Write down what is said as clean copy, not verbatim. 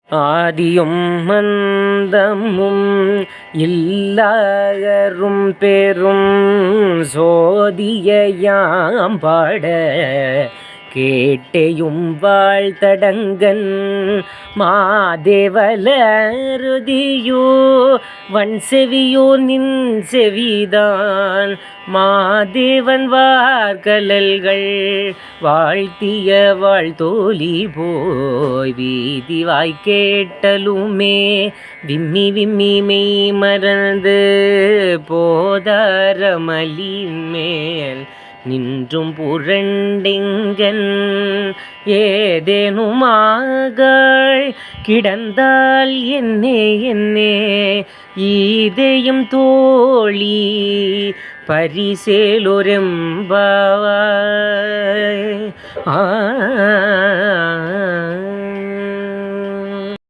ஆதியும் மந்தமும் இல்லரும் பெரும் சோதியாம் பாட கேட்டையும் வாழ்த்தடங்கன் மாதேவலருதியோ வன் செவியோ நின் செவிதான் மாதேவன் வார்கலல்கள் வாழ்த்திய வாழ்த்தோலி போய் வீதி வாய் கேட்டலுமே விம்மி விம்மி மெய் மறந்து போதாரமலின் மேல் நின்றும் புரண்டெங்கன் ஏதேனுமாகள் கிடந்தால் என்னே என்னே ஈதையும் தோழி பரிசேலொரெம்பாவாய்.